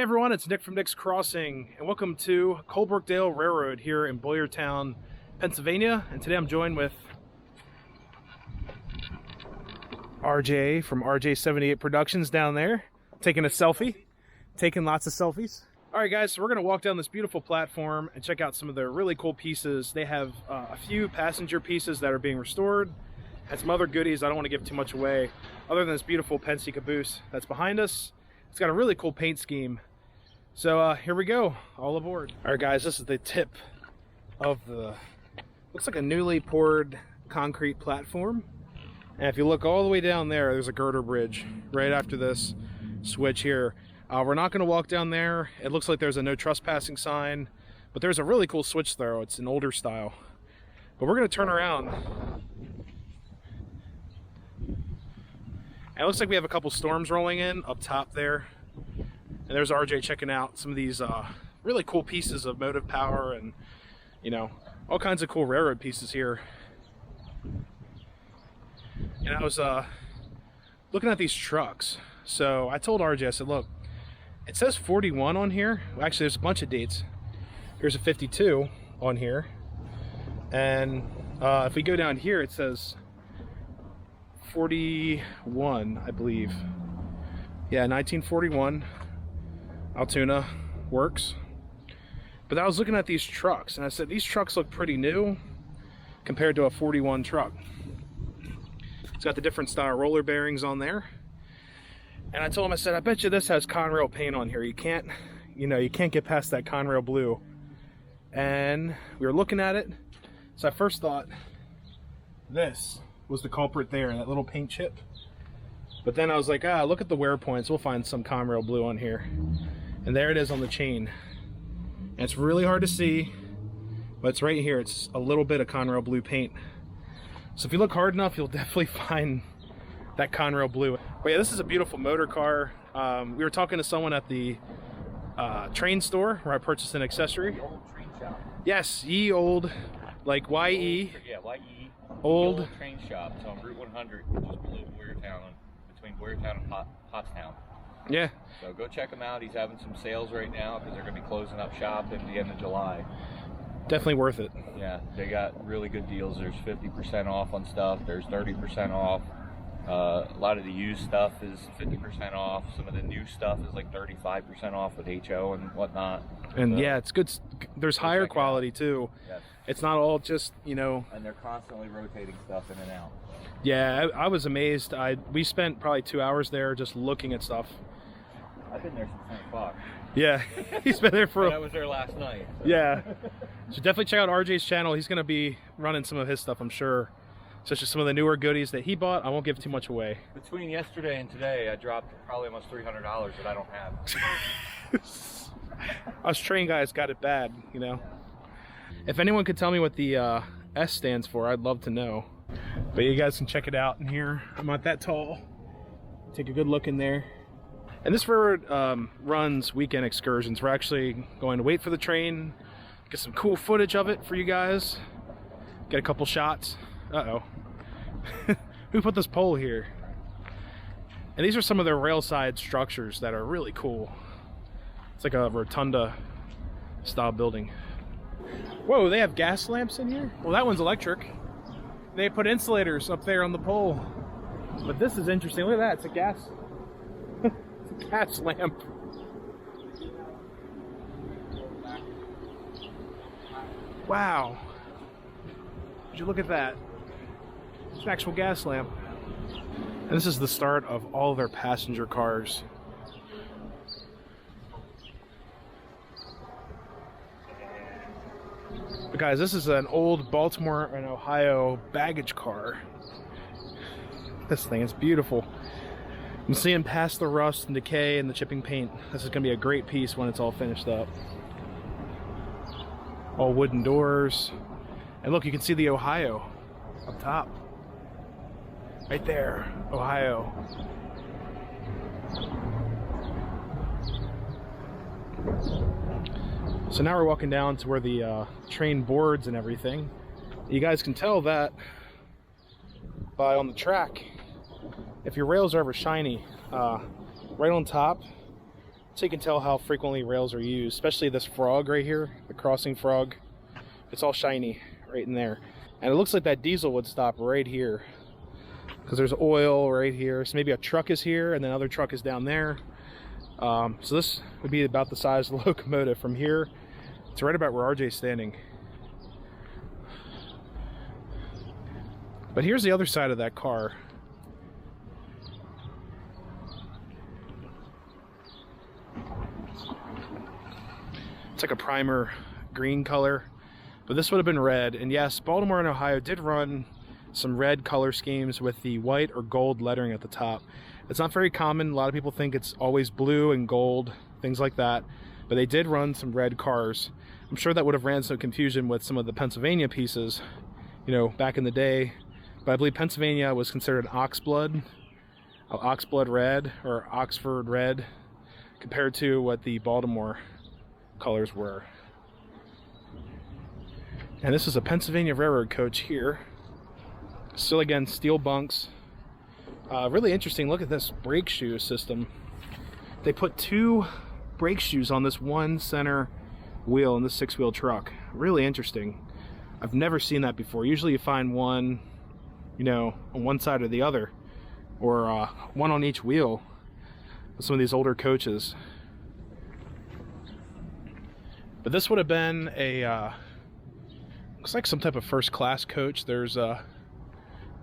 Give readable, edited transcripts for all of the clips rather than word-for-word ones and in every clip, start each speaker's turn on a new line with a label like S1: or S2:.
S1: Hey everyone, it's Nick from Nick's Crossing, and welcome to Colebrookedale Railroad here in Boyertown, Pennsylvania. And today I'm joined with RJ from RJ78 Productions down there, taking a selfie, taking lots of selfies. All right guys, so we're gonna walk down this beautiful platform and check out some of the really cool pieces. They have a few passenger pieces that are being restored and some other goodies I don't want to give too much away, other than this beautiful Penske caboose that's behind us. It's got a really cool paint scheme. So here we go, all aboard. All right guys, this is the tip of the, looks like a newly poured concrete platform. And if you look all the way down there, there's a girder bridge right after this switch here. We're not gonna walk down there. It looks like there's a no trespassing sign, but there's a really cool switch there. It's an older style. But we're gonna turn around. And it looks like we have a couple storms rolling in up top there. And there's RJ checking out some of these really cool pieces of motive power and, you know, all kinds of cool railroad pieces here. And I was looking at these trucks. So I told RJ, I said, look, it says 41 on here. Well, actually, there's a bunch of dates. Here's a 52 on here. And if we go down here, it says 41, I believe. Yeah, 1941 Altoona works. But I was looking at these trucks and I said, these trucks look pretty new compared to a 41 truck. It's got the different style roller bearings on there. And I told him, I said, I bet you this has Conrail paint on here. You can't, you know, you can't get past that Conrail blue. And we were looking at it. So I first thought this was the culprit there, that little paint chip. But then I was like, look at the wear points. We'll find some Conrail blue on here. And there it is on the chain. And it's really hard to see, but it's right here. It's a little bit of Conrail blue paint. So if you look hard enough, you'll definitely find that Conrail blue. But yeah, this is a beautiful motor car. We were talking to someone at the train store where I purchased an accessory.
S2: The old train shop.
S1: Yes, ye old, like Y-E.
S2: Yeah, Y-E.
S1: Old
S2: train shop. It's on Route 100, just below Boyertown, between Boyertown and Pottstown.
S1: Yeah.
S2: So go check him out. He's having some sales right now because they're going to be closing up shop at the end of July.
S1: Definitely worth it.
S2: Yeah, they got really good deals. There's 50% off on stuff. There's 30% off. A lot of the used stuff is 50% off. Some of the new stuff is like 35% off with HO and whatnot.
S1: And
S2: so,
S1: yeah, it's good. There's higher quality too.
S2: Yes.
S1: It's not all just, you know.
S2: And they're constantly rotating stuff in and out. So.
S1: Yeah, I was amazed. We spent probably 2 hours there just looking at stuff.
S2: I've been there since 10 o'clock.
S1: Yeah, he's been there for.
S2: I was there last night. So.
S1: Yeah, so definitely check out RJ's channel. He's going to be running some of his stuff, I'm sure. Such as some of the newer goodies that he bought. I won't give too much away.
S2: Between yesterday and today, I dropped probably almost $300 that I don't have.
S1: Us train guys got it bad, you know. If anyone could tell me what the S stands for, I'd love to know. But you guys can check it out in here. I'm not that tall. Take a good look in there. And this railroad runs weekend excursions. We're actually going to wait for the train, get some cool footage of it for you guys, get a couple shots. Uh-oh. Who put this pole here? And these are some of their railside structures that are really cool. It's like a rotunda style building. Whoa, they have gas lamps in here? Well, that one's electric. They put insulators up there on the pole. But this is interesting. Look at that. It's a gas, it's a gas lamp. Wow. Would you look at that? It's an actual gas lamp. And this is the start of all their passenger cars. But guys, this is an old Baltimore and Ohio baggage car. This thing is beautiful. I'm seeing past the rust and decay and the chipping paint. This is going to be a great piece when it's all finished up. All wooden doors. And look, you can see the Ohio up top. Right there, Ohio. So now we're walking down to where the train boards and everything. You guys can tell that by on the track. If your rails are ever shiny, right on top So you can tell how frequently rails are used, especially this frog right here, the crossing frog. It's all shiny right in there. And it looks like that diesel would stop right here, because there's oil right here. So maybe a truck is here and then another truck is down there. So this would be about the size of the locomotive from here to right about where RJ's standing. But here's the other side of that car. It's like a primer green color, but this would have been red. And yes, Baltimore and Ohio did run some red color schemes with the white or gold lettering at the top. It's not very common. A lot of people think it's always blue and gold, things like that, but they did run some red cars. I'm sure that would have ran some confusion with some of the Pennsylvania pieces, you know, back in the day. But I believe Pennsylvania was considered an oxblood red or Oxford red, compared to what the Baltimore colors were. And this is a Pennsylvania Railroad coach here. Still, again, steel bunks. Really interesting. Look at this brake shoe system. They put 2 brake shoes on this one center wheel in this 6-wheel truck. Really interesting. I've never seen that before. Usually you find one, you know, on one side or the other, or one on each wheel with some of these older coaches. But this would have been a looks like some type of first class coach. There's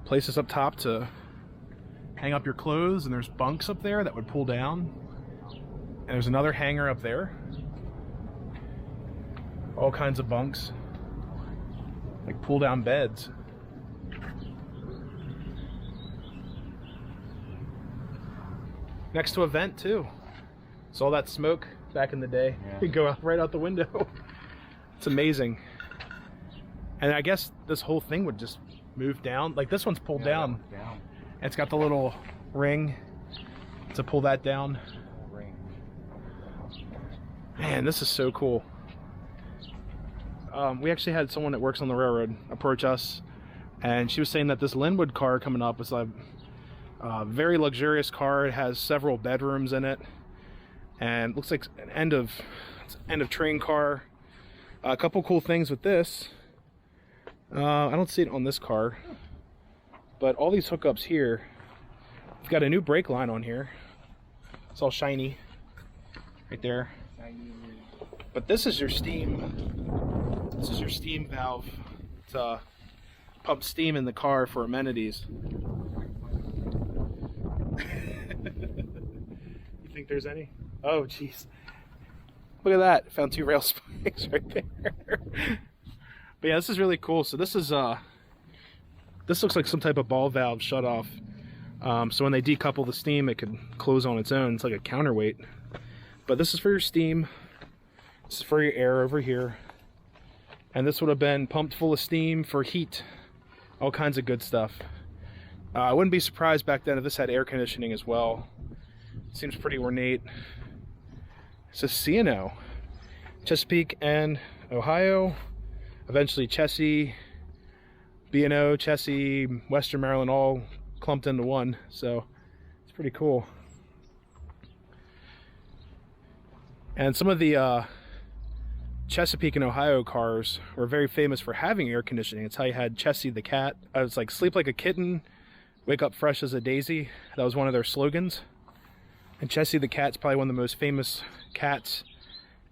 S1: places up top to hang up your clothes, and there's bunks up there that would pull down, and there's another hanger up there. All kinds of bunks, like pull down beds. Next to a vent too. So all that smoke back in the day, yeah, could go out right out the window. It's amazing. And I guess this whole thing would just move down. Like this one's pulled down. And it's got the little ring to pull that down. Man, this is so cool. We actually had someone that works on the railroad approach us, and she was saying that this Linwood car coming up is a very luxurious car. It has several bedrooms in it, and looks like an end of train car. A couple cool things with this. I don't see it on this car, but all these hookups here. We've got a new brake line on here. It's all shiny right there. But this is your steam. This is your steam valve to pump steam in the car for amenities. You think there's any? Oh, jeez. Look at that. Found 2 rail spikes right there. But yeah, this is really cool. So this is this looks like some type of ball valve shut off. So when they decouple the steam, it can close on its own. It's like a counterweight. But this is for your steam. This is for your air over here. And this would have been pumped full of steam for heat. All kinds of good stuff. I wouldn't be surprised back then if this had air conditioning as well. Seems pretty ornate. It says C&O. Chesapeake and Ohio. Eventually Chessie, B&O, Chessie, Western Maryland, all clumped into one. So it's pretty cool. And some of the Chesapeake and Ohio cars were very famous for having air conditioning. It's how you had Chessie the cat. I was like, sleep like a kitten, wake up fresh as a daisy. That was one of their slogans. And Chessie the cat's probably one of the most famous cats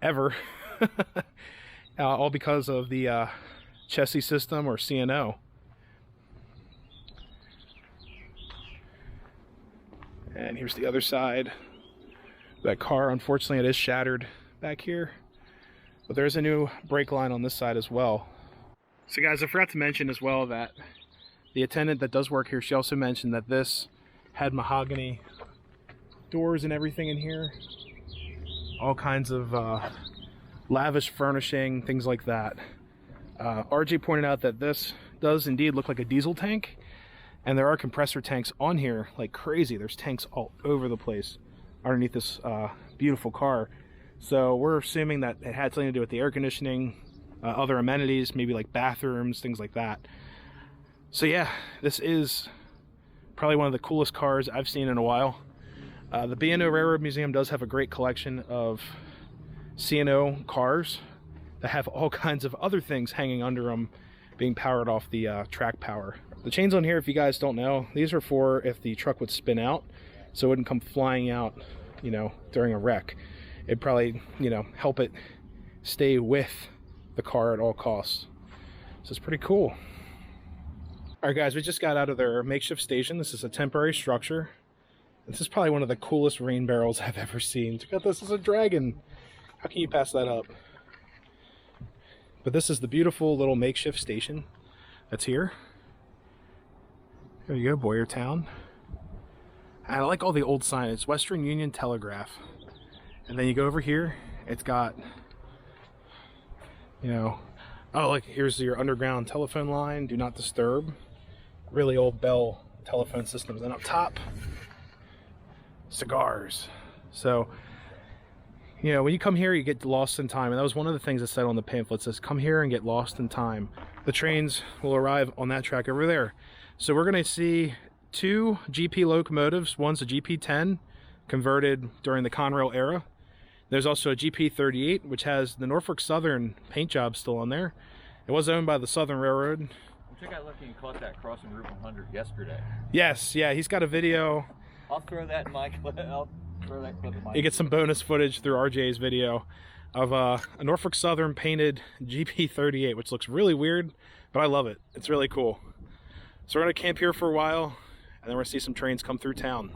S1: ever. All because of the Chessie system, or C&O. And here's the other side. That car, unfortunately, it is shattered back here. But there's a new brake line on this side as well. So guys, I forgot to mention as well that the attendant that does work here, she also mentioned that this had mahogany doors and everything in here. All kinds of lavish furnishing, things like that. RJ pointed out that this does indeed look like a diesel tank, and there are compressor tanks on here like crazy. There's tanks all over the place underneath this beautiful car. So we're assuming that it had something to do with the air conditioning, other amenities, maybe like bathrooms, things like that. So yeah, this is probably one of the coolest cars I've seen in a while. The B&O Railroad Museum does have a great collection of C&O cars that have all kinds of other things hanging under them, being powered off the track power. The chains on here, if you guys don't know, these are for if the truck would spin out, so it wouldn't come flying out, you know, during a wreck. It'd probably, you know, help it stay with the car at all costs. So it's pretty cool. All right, guys, we just got out of their makeshift station. This is a temporary structure. This is probably one of the coolest rain barrels I've ever seen. Check out this, is a dragon. How can you pass that up? But this is the beautiful little makeshift station that's here. There you go, Boyertown. I like all the old signage. Western Union Telegraph. And then you go over here, it's got, you know, oh, like here's your underground telephone line, do not disturb. Really old Bell telephone systems. And up top, cigars. So, you know, when you come here, you get lost in time. And that was one of the things that said on the pamphlet. It says, come here and get lost in time. The trains will arrive on that track over there. So we're going to see 2 GP locomotives. One's a GP10, converted during the Conrail era. There's also a GP38, which has the Norfolk Southern paint job still on there. It was owned by the Southern Railroad.
S2: I got lucky and caught that crossing Route 100 yesterday.
S1: Yes, yeah, he's got a video.
S2: I'll throw that in my clip. I'll throw that clip in my.
S1: You get some bonus footage through RJ's video of a Norfolk Southern painted GP38, which looks really weird, but I love it. It's really cool. So we're gonna camp here for a while, and then we're gonna see some trains come through town.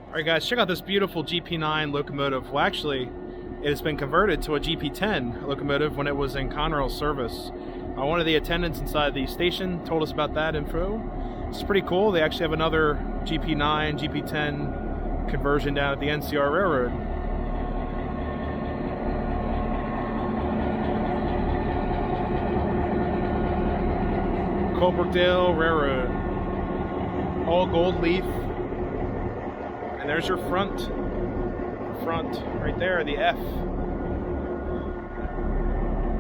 S1: Alright guys, check out this beautiful GP9 locomotive. Well, actually, it has been converted to a GP10 locomotive when it was in Conrail service. One of the attendants inside the station told us about that info. It's pretty cool. They actually have another GP9, GP10 conversion down at the NCR Railroad. Colebrookedale Railroad. All gold leaf. And there's your front right there, the F.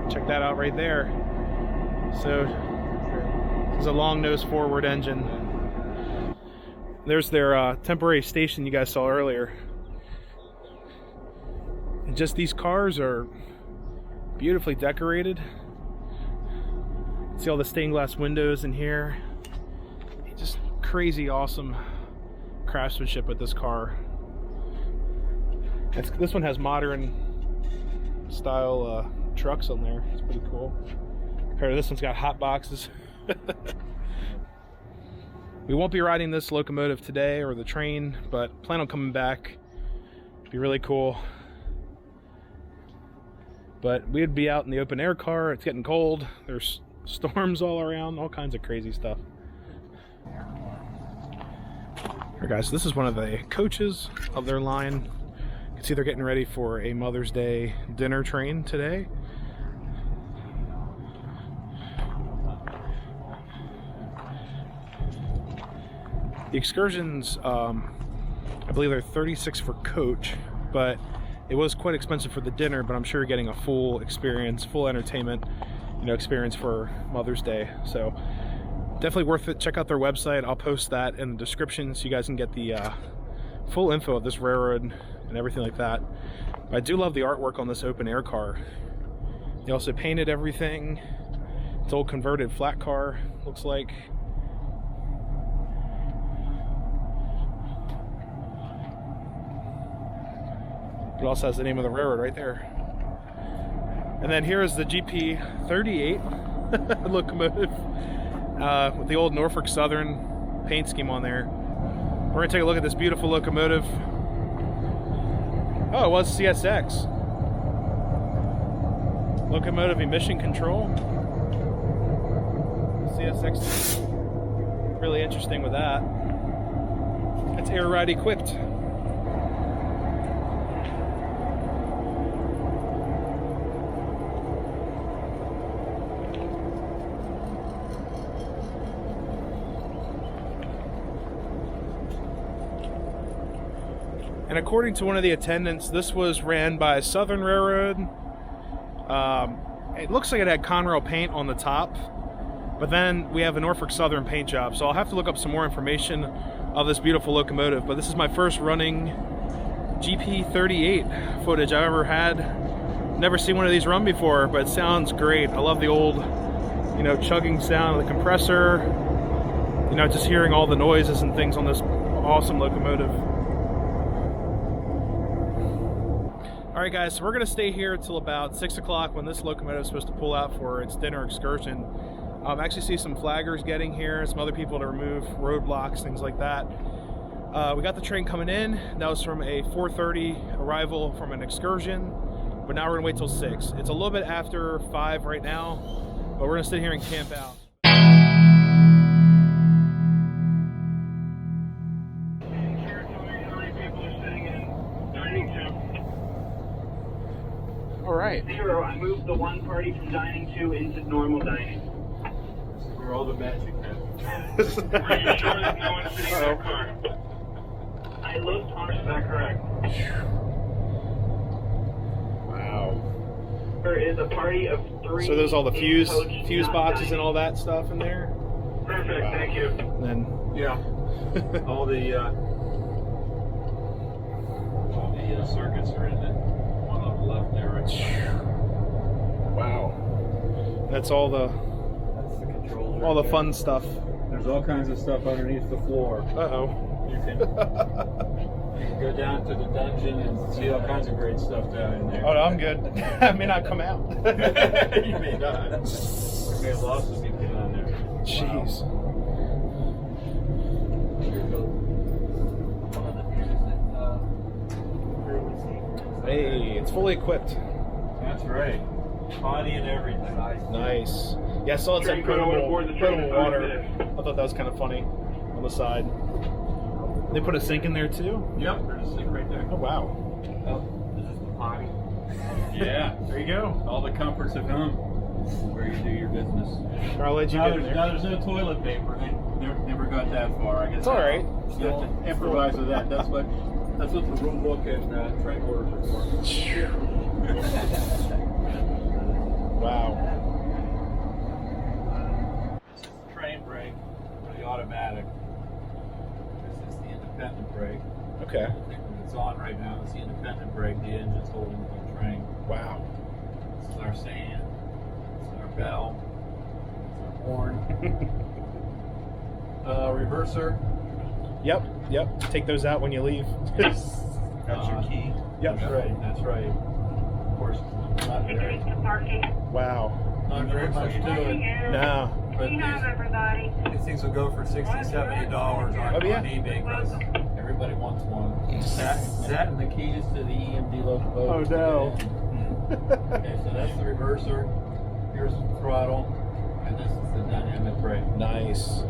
S1: Check that out right there. So there's a long nose forward engine. There's their temporary station you guys saw earlier. And just these cars are beautifully decorated. See all the stained glass windows in here. Just crazy awesome craftsmanship with this car. This one has modern style trucks on there. It's pretty cool. Compared to this one's got hot boxes. We won't be riding this locomotive today or the train, but plan on coming back. It'd be really cool. But we'd be out in the open air car. It's getting cold. There's storms all around, all kinds of crazy stuff. Alright guys, this is one of the coaches of their line. You can see they're getting ready for a Mother's Day dinner train today. The excursions, I believe they're $36 for coach, but it was quite expensive for the dinner, but I'm sure you're getting a full experience, full entertainment, experience for Mother's Day. So definitely worth it. Check out their website. I'll post that in the description so you guys can get the full info of this railroad and everything like that. But I do love the artwork on this open air car. They also painted everything. It's old converted flat car, looks like. It also has the name of the railroad right there. And then here is the GP38 locomotive with the old Norfolk Southern paint scheme on there. We're gonna take a look at this beautiful locomotive. Oh, it was CSX. Locomotive emission control. CSX. Really interesting with that. It's air ride equipped. And according to one of the attendants, this was ran by Southern Railroad. It looks like it had Conrail paint on the top, but then we have a Norfolk Southern paint job. So I'll have to look up some more information of this beautiful locomotive. But this is my first running GP38 footage I've ever had. Never seen one of these run before, but it sounds great. I love the old, chugging sound of the compressor. Just hearing all the noises and things on this awesome locomotive. Alright guys, so we're going to stay here until about 6 o'clock when this locomotive is supposed to pull out for its dinner excursion. Actually see some flaggers getting here, some other people to remove roadblocks, things like that. We got the train coming in. That was from a 4:30 arrival from an excursion, but now we're going to wait till 6. It's a little bit after 5 right now, but we're going to sit here and camp out. All right.
S3: 0, I moved the one party from dining 2 into normal dining.
S4: Where all the magic happens.
S3: Are you sure that no one's sitting in their car? I looked on, is that correct?
S1: Wow.
S3: There is a party of 3.
S1: So there's all the fuse
S3: not
S1: boxes
S3: dining.
S1: and all that stuff in there.
S3: Perfect,
S1: Wow.
S3: thank you.
S1: And then
S4: Yeah. all the circuits are in the one on the left there. Right?
S1: wow. That's all the
S4: That's the controls.
S1: all the fun stuff.
S4: There's all kinds of stuff underneath the floor.
S1: Uh-oh.
S4: You can go down to the dungeon and see all kinds of great stuff down in there.
S1: Oh, no, I'm good. I may not come out.
S4: You may not. There may have lost some people down there.
S1: Jeez. Hey, it's fully equipped.
S4: That's right. Body and everything.
S1: Nice. Yeah, I saw it's like
S3: Train crew, I wanna board the train
S1: potable
S3: in 5
S1: water.
S3: minutes.
S1: I thought that was kind of funny on the side. They put a sink in there too?
S4: Yep, there's a sink right there.
S1: Oh, wow.
S4: Oh, this is the potty. Yeah,
S1: There you go.
S4: all the comforts of home where you do your business.
S1: I'll let you
S4: Now
S1: get in
S4: there's,
S1: there.
S4: now there's no toilet paper. They never got that far. I guess
S1: It's all right.
S4: You have to improvise with that. That's what the rule book and train orders are for.
S1: Wow.
S4: This is the train brake for the automatic. This is the independent brake.
S1: Okay.
S4: I think it's on right now. It's the independent brake. The engine's holding the train.
S1: Wow.
S4: This is our sand. This is our bell. This is our horn. Reverser.
S1: Yep. Take those out when you leave.
S4: That's
S2: your key.
S1: Yep.
S4: That's right. That's right. Of course, not very,
S1: Wow.
S4: not very much to it.
S1: No.
S4: But these things will go for $60, $70 on eBay because everybody wants one. That and the keys to the EMD locomotive.
S1: Oh, no.
S4: Okay, so that's the reverser. Here's the throttle, and this is the dynamic brake.
S1: Nice.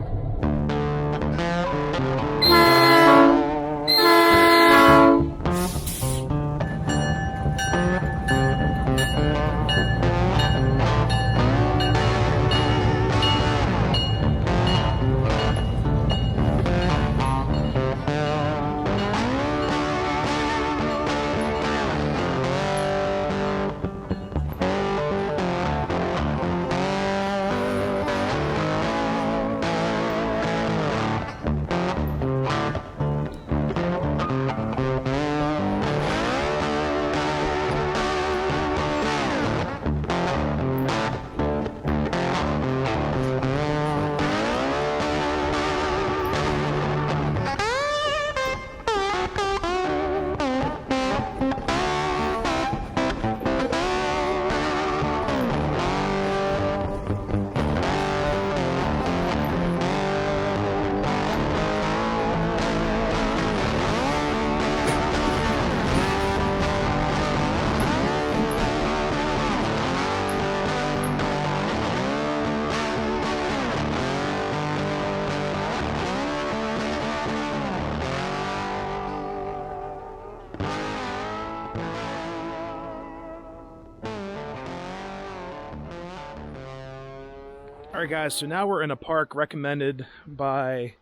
S1: Alright guys, so now we're in a park recommended by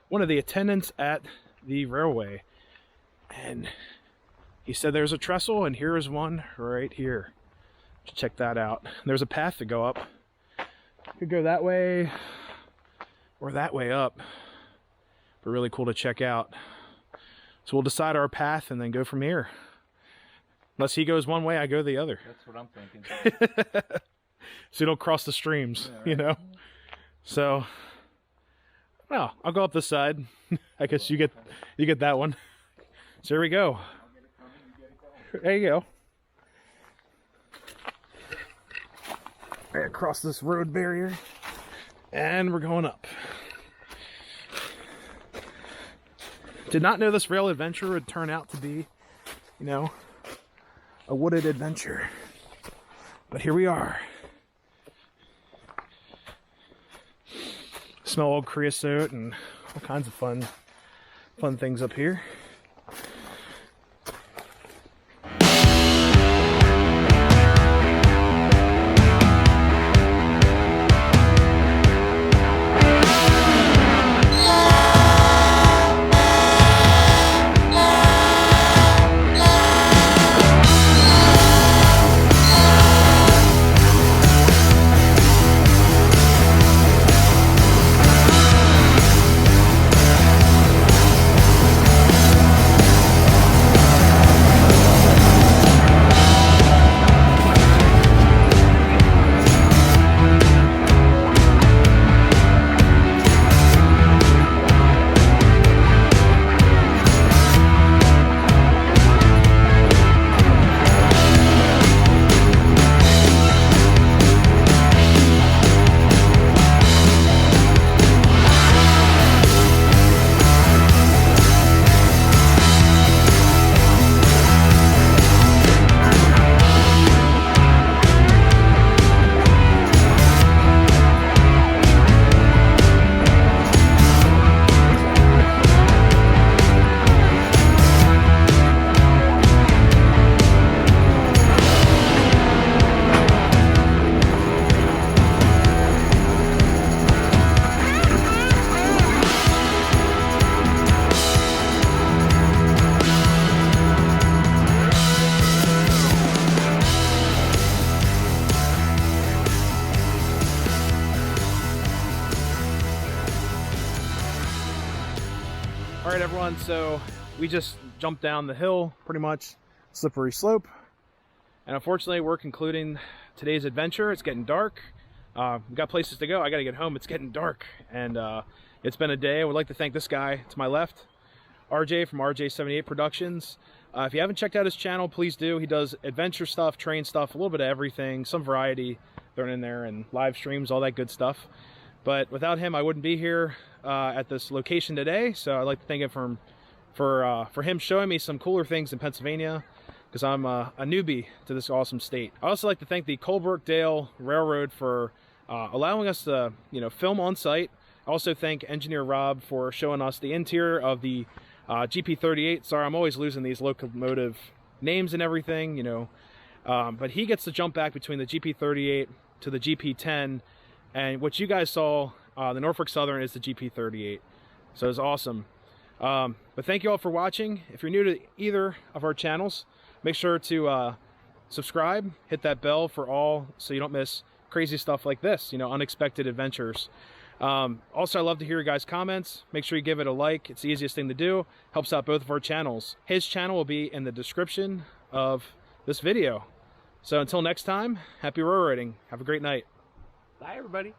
S1: one of the attendants at the railway. And he said there's a trestle, and here is one right here. Check that out. There's a path to go up. Could go that way or that way up. But really cool to check out. So we'll decide our path and then go from here. Unless he goes one way, I go the other.
S2: That's what I'm thinking.
S1: So you don't cross the streams, yeah, right. You know? So, well, I'll go up this side. I guess you get that one. So here we go. There you go. Right across this road barrier. And we're going up. Did not know this rail adventure would turn out to be, you know, a wooded adventure. But here we are. Smell old creosote and all kinds of fun things up here. Alright everyone, so we just jumped down the hill, pretty much slippery slope, and unfortunately we're concluding today's adventure. It's getting dark. We've got places to go. I gotta get home. It's getting dark, and it's been a day. I would like to thank this guy to my left, RJ from RJ78 Productions. If you haven't checked out his channel, please do. He does adventure stuff, train stuff, a little bit of everything, some variety thrown in there, and live streams, all that good stuff. But without him, I wouldn't be here at this location today. So I'd like to thank him for him showing me some cooler things in Pennsylvania, because I'm a newbie to this awesome state. I also like to thank the Colebrookedale Railroad for allowing us to, you know, film on site. I also thank Engineer Rob for showing us the interior of the GP38. Sorry, I'm always losing these locomotive names and everything, you know. But he gets to jump back between the GP38 to the GP10. And what you guys saw, the Norfolk Southern, is the GP38. So it's awesome. But thank you all for watching. If you're new to either of our channels, make sure to subscribe, hit that bell for all, so you don't miss crazy stuff like this, you know, unexpected adventures. Also, I love to hear your guys' comments. Make sure you give it a like. It's the easiest thing to do. Helps out both of our channels. His channel will be in the description of this video. So until next time, happy railroading. Have a great night.
S2: Bye, everybody.